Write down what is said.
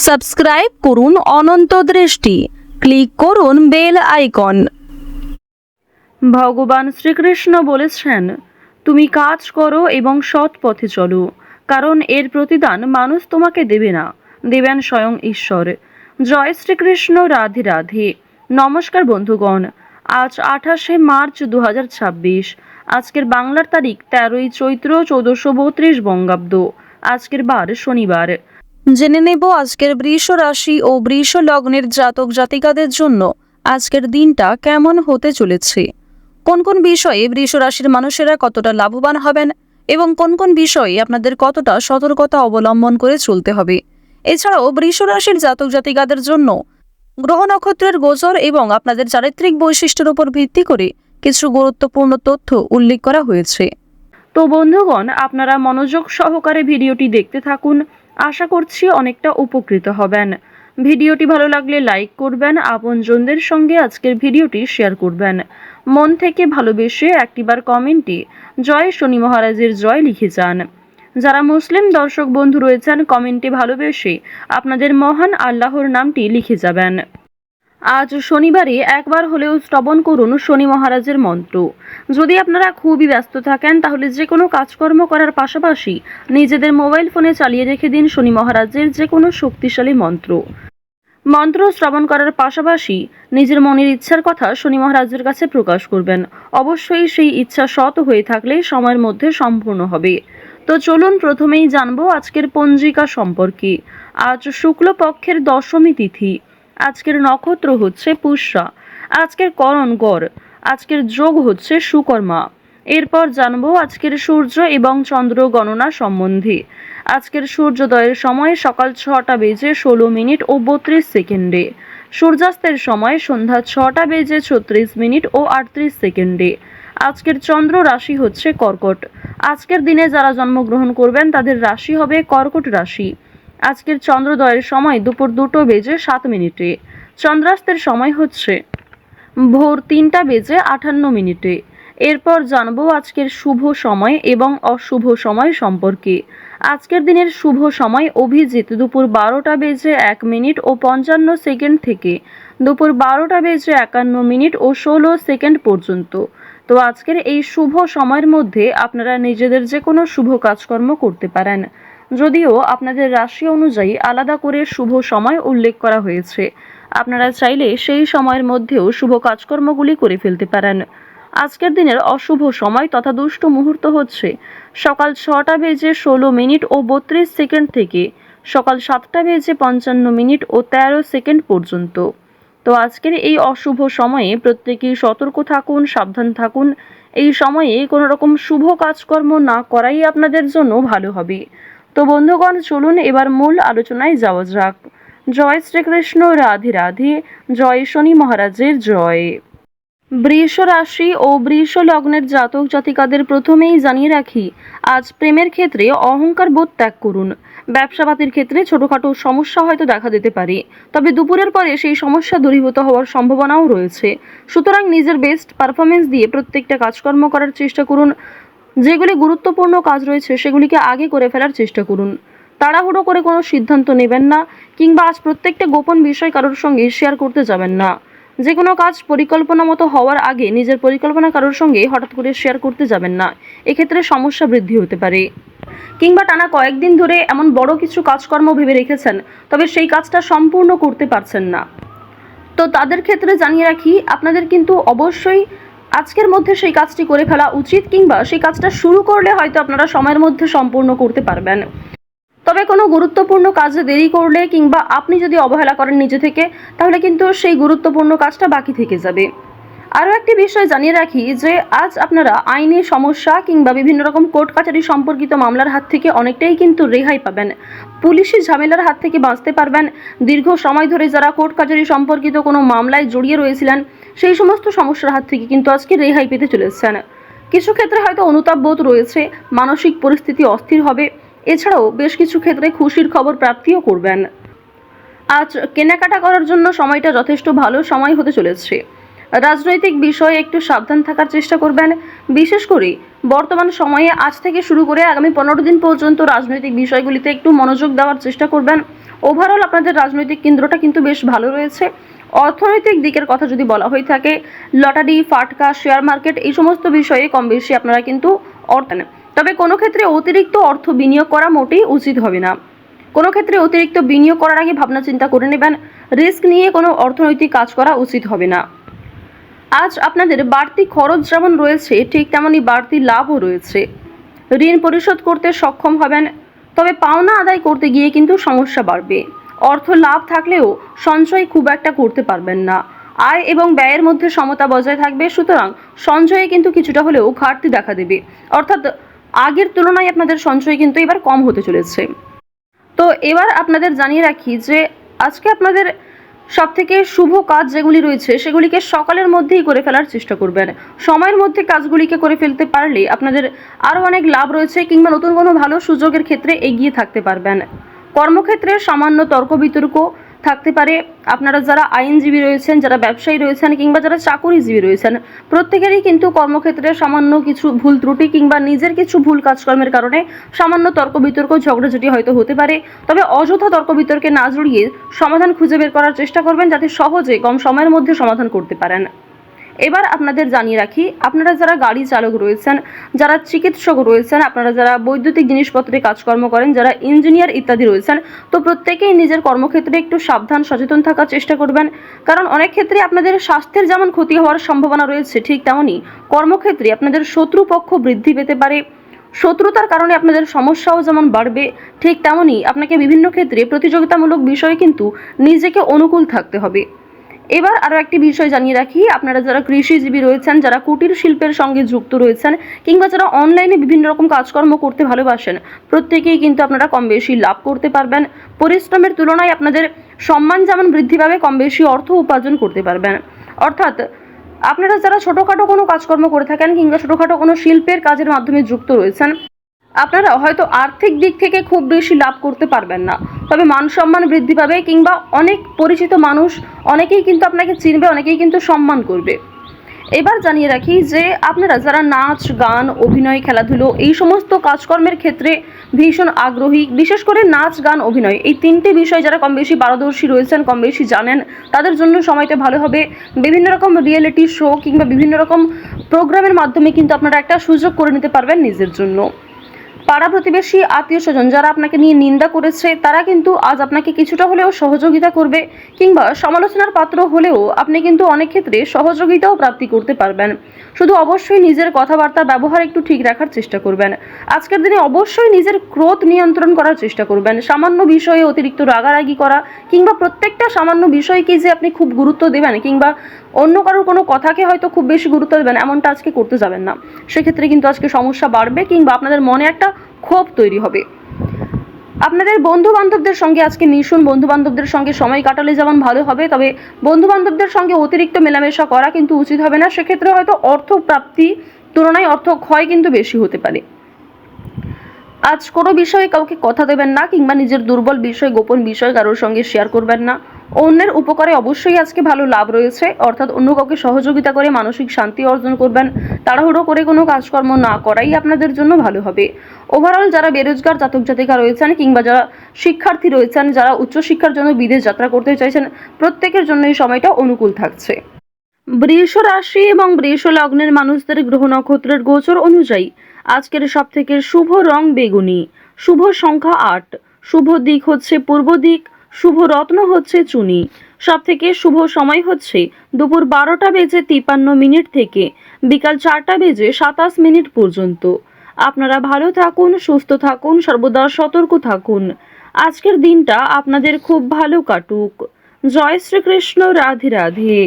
Subscribe করুন অনন্ত দৃষ্টি, click করুন বেল আইকন। ভগবান শ্রীকৃষ্ণ বলেছেন, তুমি কাজ করো এবং সৎ পথে চলো, কারণ এর প্রতিদান মানুষ তোমাকে দেবে না, দেবেন স্বয়ং ঈশ্বর। জয় শ্রীকৃষ্ণ, রাধে রাধে। নমস্কার বন্ধুগণ, আজ 28শে মার্চ 2026। আজকের বাংলার তারিখ 13ই চৈত্র 1432 বঙ্গাব্দ। আজকের বার শনিবার। জেনে নেব আজকের বৃষ রাশি ও বৃষ লগ্নের জাতক জাতিকাদের জন্য আজকের দিনটা কেমন হতে চলেছে, কোন কোন বিষয়ে বৃষ রাশির মানুষেরা কতটা লাভবান হবেন এবং কোন কোন বিষয়ে আপনাদের কতটা সতর্কতা অবলম্বন করে চলতে হবে। এছাড়াও বৃষ রাশির জাতক জাতিকাদের জন্য গ্রহ নক্ষত্রের গোচর এবং আপনাদের চারিত্রিক বৈশিষ্ট্যের উপর ভিত্তি করে কিছু গুরুত্বপূর্ণ তথ্য উল্লেখ করা হয়েছে। তো বন্ধুগণ, আপনারা মনোযোগ সহকারে ভিডিওটি দেখতে থাকুন, আশা করছি অনেকটা উপকৃত হবেন। ভিডিওটি ভালো লাগলে লাইক করবেন, আপনজনদের সঙ্গে আজকের ভিডিওটি শেয়ার করবেন। মন থেকে ভালোবেসে একটিবার কমেন্টে জয় শনি মহারাজের জয় লিখে যান। যারা মুসলিম দর্শক বন্ধু রয়েছেন, কমেন্টে ভালোবেসে আপনাদের মহান আল্লাহর নামটি লিখে যাবেন। আজ শনিবারে একবার হলেও শ্রবণ করুন শনি মহারাজের মন্ত্র। যদি আপনারা খুবই ব্যস্ত থাকেন তাহলে যে কোনো কাজকর্ম করার পাশাপাশি নিজেদের মোবাইল ফোনে চালিয়ে রেখে দিন শনি মহারাজের যে কোনো শক্তিশালী মন্ত্র। মন্ত্র শ্রবণ করার পাশাপাশি নিজের মনের ইচ্ছার কথা শনি মহারাজের কাছে প্রকাশ করবেন। অবশ্যই সেই ইচ্ছা সৎ হয়ে থাকলে সময়ের মধ্যে সম্পূর্ণ হবে। তো চলুন প্রথমেই জানবো আজকের পঞ্জিকা সম্পর্কে। আজ শুক্লপক্ষের দশমী তিথি। আজকের নক্ষত্র হচ্ছে পুষ্যা। আজকের করণ গড়। আজকের যোগ হচ্ছে সুকর্মা। এরপর জানবো আজকের সূর্য এবং চন্দ্র গণনা সম্বন্ধে। আজকের সূর্যোদয়ের সময় সকাল 6টা বেজে 16 মিনিট ও 32 সেকেন্ডে। সূর্যাস্তের সময় সন্ধ্যা 6টা বেজে 36 মিনিট ও 38 সেকেন্ডে। আজকের চন্দ্র রাশি হচ্ছে কর্কট। আজকের দিনে যারা জন্মগ্রহণ করবেন তাদের রাশি হবে কর্কট রাশি। আজকের চন্দ্রোদয়ের সময় দুপুর 2টো বেজে 7 মিনিটে। চন্দ্রাস্তের সময় হচ্ছে ভোর 3টা বেজে 58 মিনিটে। এরপর জানবো আজকের শুভ সময় এবং অশুভ সময় সম্পর্কে। আজকের দিনের শুভ সময় অভিজিৎ দুপুর 12টা বেজে 1 মিনিট ও 55 সেকেন্ড থেকে দুপুর 12টা বেজে 51 মিনিট ও 16 সেকেন্ড পর্যন্ত। তো আজকের এই শুভ সময়ের মধ্যে আপনারা নিজেদের যে কোনো শুভ কাজকর্ম করতে পারেন, যদিও আপনাদের রাশি অনুযায়ী আলাদা করে শুভ সময় উল্লেখ করা হয়েছে। আপনারা চাইলে সেই সময়ের মধ্যেও শুভ কাজকর্মগুলি করে ফেলতে পারেন। আজকের দিনের অশুভ সময় তথা দুষ্ট মুহূর্ত হচ্ছে সকাল 6টা বেজে 16 মিনিট ও 32 সেকেন্ড থেকে সকাল 7টা বেজে 55 মিনিট ও 13 সেকেন্ড পর্যন্ত। তো আজকের এই অশুভ সময়ে প্রত্যেকেই সতর্ক থাকুন, সাবধান থাকুন। এই সময়ে কোনো রকম শুভ কাজকর্ম না করাই আপনাদের জন্য ভালো হবে। তো বন্ধুগণ, চলুন এবার মূল আলোচনায় যাওয়া যাক। জয় শ্রীকৃষ্ণ, রাধে রাধে। জয় শনি মহারাজের জয়। বৃষ রাশি ও বৃষ লগ্নের জাতক জাতিকাদের প্রথমেই জানিয়ে রাখি, আজ প্রেমের ক্ষেত্রে অহংকার বোধ ত্যাগ করুন। ব্যবসাপাতির ক্ষেত্রে ছোটখাটো সমস্যা হয়তো দেখা দিতে পারে, তবে দুপুরের পরে সেই সমস্যা দূরীভূত হওয়ার সম্ভাবনাও রয়েছে। সুতরাং নিজের বেস্ট পারফরমেন্স দিয়ে প্রত্যেকটা কাজকর্ম করার চেষ্টা করুন। যেগুলি গুরুত্বপূর্ণ কাজ রয়েছে সেগুলিকে আগে করে ফেলার চেষ্টা করুন। তাড়াহুড়ো করে কোনো সিদ্ধান্ত নেবেন না, কিংবা আজ প্রত্যেকটা গোপন বিষয় কারোর সঙ্গে শেয়ার করতে যাবেন না। যে কোনো কাজ পরিকল্পনা মতো হওয়ার আগে নিজের পরিকল্পনা কারোর সঙ্গে হঠাৎ করে শেয়ার করতে যাবেন না, এক্ষেত্রে সমস্যা বৃদ্ধি হতে পারে। কিংবা টানা কয়েকদিন ধরে এমন বড় কিছু কাজকর্ম ভেবে রেখেছেন, তবে সেই কাজটা সম্পূর্ণ করতে পারছেন না, তো তাদের ক্ষেত্রে জানিয়ে রাখি আপনাদের কিন্তু অবশ্যই আজকের মধ্যে সেই কাজটি করে ফেলা উচিত, কিংবা সেই কাজটা শুরু করলে হয়তো আপনারা সময়ের মধ্যে সম্পূর্ণ করতে পারবেন। তবে কোনো গুরুত্বপূর্ণ কাজে দেরি করলে কিংবা আপনি যদি অবহেলা করেন নিজে থেকে, তাহলে কিন্তু সেই গুরুত্বপূর্ণ কাজটা বাকি থেকে যাবে। আরও একটি বিষয় জানিয়ে রাখি যে আজ আপনারা আইনি সমস্যা কিংবা বিভিন্ন রকম কোর্ট কাছারি সম্পর্কিত মামলার হাত থেকে অনেকটাই কিন্তু রেহাই পাবেন। পুলিশি ঝামেলার হাত থেকে বাঁচতে পারবেন। দীর্ঘ সময় ধরে যারা কোর্ট কাছারি সম্পর্কিত কোনো মামলায় জড়িয়ে রয়েছিলেন, সেই সমস্ত সমস্যার হাত থেকে কিন্তু আজকে রেহাই পেতে চলেছেন। কিছু ক্ষেত্রে হয়তো অনুতাপ বোধ রয়েছে, মানসিক পরিস্থিতি অস্থির হবে। এছাড়াও বেশ কিছু ক্ষেত্রে খুশির খবর প্রাপ্তিও করবেন। আজ কেনাকাটা করার জন্য সময়টা যথেষ্ট ভালো সময় হতে চলেছে। রাজনৈতিক বিষয়ে একটু সাবধান থাকার চেষ্টা করবেন। বিশেষ করে বর্তমান সময়ে আজ থেকে শুরু করে আগামী 15 দিন পর্যন্ত রাজনৈতিক বিষয়গুলিতে একটু মনোযোগ দেওয়ার চেষ্টা করবেন। ওভারঅল আপনাদের রাজনৈতিক কেন্দ্রটা কিন্তু বেশ ভালো রয়েছে। অর্থনৈতিক দিকের কথা যদি বলা হয়ে থাকে, লটারি, ফাটকা, শেয়ার মার্কেট এই সমস্ত বিষয়ে কম বেশি আপনারা কিন্তু অর্থ নেন। তবে কোনো ক্ষেত্রে অতিরিক্ত অর্থ বিনিয়োগ করা মোটেই উচিত হবে না। কোনো ক্ষেত্রে অতিরিক্ত বিনিয়োগ করার আগে ভাবনা চিন্তা করে নেবেন। রিস্ক নিয়ে কোনো অর্থনৈতিক কাজ করা উচিত হবে না। আজ আপনাদের বাড়তি খরচ যেমন রয়েছে, ঠিক তেমনই বাড়তি লাভও রয়েছে। ঋণ পরিশোধ করতে সক্ষম হবেন, তবে পাওনা আদায় করতে গিয়ে কিন্তু সমস্যা বাড়বে। অর্থ লাভ থাকলেও সঞ্চয় খুব একটা করতে পারবেন না। আয় এবং ব্যয়ের মধ্যে সমতা বজায় থাকবে, সুতরাং সঞ্চয়ে কিন্তু কিছুটা হলেও ঘাটতি দেখা দেবে। অর্থাৎ আগের তুলনায় আপনাদের সঞ্চয় কিন্তু এবার কম হতে চলেছে। তো এবার আপনাদের জানিয়ে রাখি যে আজকে আপনাদের সবথেকে শুভ কাজ যেগুলি রয়েছে সেগুলিকে সকালের মধ্যেই করে ফেলার চেষ্টা করবেন। সময়ের মধ্যে কাজগুলিকে করে ফেলতে পারলে আপনাদের আরও অনেক লাভ রয়েছে, কিংবা নতুন কোনো ভালো সুযোগের ক্ষেত্রে এগিয়ে থাকতে পারবেন। কর্মক্ষেত্রে সামান্য তর্ক বিতর্ক থাকতে পারে। আপনারা যারা আইনজীবী রয়েছেন, যারা ব্যবসায়ী রয়েছেন, কিংবা যারা চাকুরিজীবী রয়েছেন, প্রত্যেকেরই কিন্তু কর্মক্ষেত্রে সামান্য কিছু ভুল ত্রুটি কিংবা নিজের কিছু ভুল কাজকর্মের কারণে সামান্য তর্ক বিতর্ক, ঝগড়াঝাটি হয়তো হতে পারে। তবে অযথা তর্ক বিতর্কে না জড়িয়ে সমাধান খুঁজে বের করার চেষ্টা করবেন, যাতে সহজে কম সময়ের মধ্যে সমাধান করতে পারেন। এবার আপনাদের জানিয়ে রাখি, আপনারা যারা গাড়ি চালক রয়েছেন, যারা চিকিৎসক রয়েছেন, আপনারা যারা বৈদ্যুতিক জিনিসপত্রে কাজকর্ম করেন, যারা ইঞ্জিনিয়ার ইত্যাদি রয়েছেন, তো প্রত্যেকেই নিজের কর্মক্ষেত্রে একটু সাবধান সচেতন থাকার চেষ্টা করবেন। কারণ অনেক ক্ষেত্রে আপনাদের স্বাস্থ্যের যেমন ক্ষতি হওয়ার সম্ভাবনা রয়েছে, ঠিক তেমনই কর্মক্ষেত্রে আপনাদের শত্রুপক্ষ বৃদ্ধি পেতে পারে। শত্রুতার কারণে আপনাদের সমস্যাও যেমন বাড়বে, ঠিক তেমনই আপনাকে বিভিন্ন ক্ষেত্রে প্রতিযোগিতামূলক বিষয়ে কিন্তু নিজেকে অনুকূল থাকতে হবে। এবার আরও একটি বিষয় জানিয়ে রাখি, আপনারা যারা কৃষিজীবী রয়েছেন, যারা কুটির শিল্পের সঙ্গে যুক্ত রয়েছেন, কিংবা যারা অনলাইনে বিভিন্ন রকম কাজকর্ম করতে ভালোবাসেন, প্রত্যেকেই কিন্তু আপনারা কম বেশি লাভ করতে পারবেন। পরিশ্রমের তুলনায় আপনাদের সম্মান যেমন বৃদ্ধি পাবে, কম বেশি অর্থ উপার্জন করতে পারবেন। অর্থাৎ আপনারা যারা ছোটোখাটো কোনো কাজকর্ম করে থাকেন, কিংবা ছোটোখাটো কোনো শিল্পের কাজের মাধ্যমে যুক্ত রয়েছেন, আপনারা হয়তো আর্থিক দিক থেকে খুব বেশি লাভ করতে পারবেন না, তবে মান সম্মান বৃদ্ধি পাবে, কিংবা অনেক পরিচিত মানুষ অনেকেই কিন্তু আপনাকে চিনবে, অনেকেই কিন্তু সম্মান করবে। এবার জানিয়ে রাখি যে আপনারা যারা নাচ, গান, অভিনয়, খেলাধুলো এই সমস্ত কাজকর্মের ক্ষেত্রে ভীষণ আগ্রহী, বিশেষ করে নাচ, গান, অভিনয় এই তিনটে বিষয় যারা কম বেশি পারদর্শী রয়েছেন, কম বেশি জানেন, তাদের জন্য সময়টা ভালো হবে। বিভিন্ন রকম রিয়েলিটি শো কিংবা বিভিন্ন রকম প্রোগ্রামের মাধ্যমে কিন্তু আপনারা একটা সুযোগ করে নিতে পারবেন নিজের জন্য। পাড়া প্রতিবেশী, আত্মীয় স্বজন যারা আপনাকে নিয়ে নিন্দা করেছে, তারা কিন্তু আজ আপনাকে কিছুটা হলেও সহযোগিতা করবে, কিংবা সমালোচনার পাত্র হলেও আপনি কিন্তু অনেক ক্ষেত্রে সহযোগিতাও প্রাপ্তি করতে পারবেন। শুধু অবশ্যই নিজের কথাবার্তা ব্যবহার একটু ঠিক রাখার চেষ্টা করবেন। আজকের দিনে অবশ্যই নিজের ক্রোধ নিয়ন্ত্রণ করার চেষ্টা করবেন। সামান্য বিষয়ে অতিরিক্ত রাগারাগি করা, কিংবা প্রত্যেকটা সামান্য বিষয়কে যে আপনি খুব গুরুত্ব দেবেন, কিংবা অন্য কারোর কোনো কথাকে হয়তো খুব বেশি গুরুত্ব দেবেন, এমনটা আজকে করতে যাবেন না। সেক্ষেত্রে কিন্তু আজকে সমস্যা বাড়বে, কিংবা আপনাদের মনে একটা ক্ষোভ তৈরি হবে। আপনাদের বন্ধু বান্ধবদের সঙ্গে আজকে মিশুন। বন্ধু বান্ধবদের সঙ্গে সময় কাটালে যেমন ভালো হবে, তবে বন্ধু বান্ধবদের সঙ্গে অতিরিক্ত মেলামেশা করা কিন্তু উচিত হবে না। সেক্ষেত্রে হয়তো অর্থ প্রাপ্তি তুলনায় অর্থ ক্ষয় কিন্তু বেশি হতে পারে। আজ কোনো বিষয়ে কাউকে কথা দেবেন না, কিংবা নিজের দুর্বল বিষয়, গোপন বিষয় কারোর সঙ্গে শেয়ার করবেন না। অন্যের উপকারে অবশ্যই আজকে ভালো লাভ রয়েছে, অর্থাৎ অন্য কাউকে সহযোগিতা করে মানসিক শান্তি অর্জন করবেন। তাড়াহুড়ো করে কোনো কাজকর্ম না করাই আপনাদের জন্য ভালো হবে। ওভারঅল যারা বেরোজগার জাতক জাতিকা রয়েছেন, কিংবা যারা শিক্ষার্থী রয়েছেন, যারা উচ্চশিক্ষার জন্য বিদেশ যাত্রা করতে চাইছেন, প্রত্যেকের জন্য এই সময়টা অনুকূল থাকছে। বৃষ রাশি এবং বৃষ লগ্নের মানুষদের গ্রহ নক্ষত্রের গোচর অনুযায়ী আজকের সবথেকে শুভ রং বেগুনি, শুভ সংখ্যা 8, শুভ দিক হচ্ছে পূর্ব দিক, শুভ রত্ন হচ্ছে চুনি। সবথেকে শুভ সময় হচ্ছে দুপুর 12:53 থেকে বিকাল 4:27 পর্যন্ত। আপনারা ভালো থাকুন, সুস্থ থাকুন, সর্বদা সতর্ক থাকুন। আজকের দিনটা আপনাদের খুব ভালো কাটুক। জয় শ্রীকৃষ্ণ। রাধে রাধে।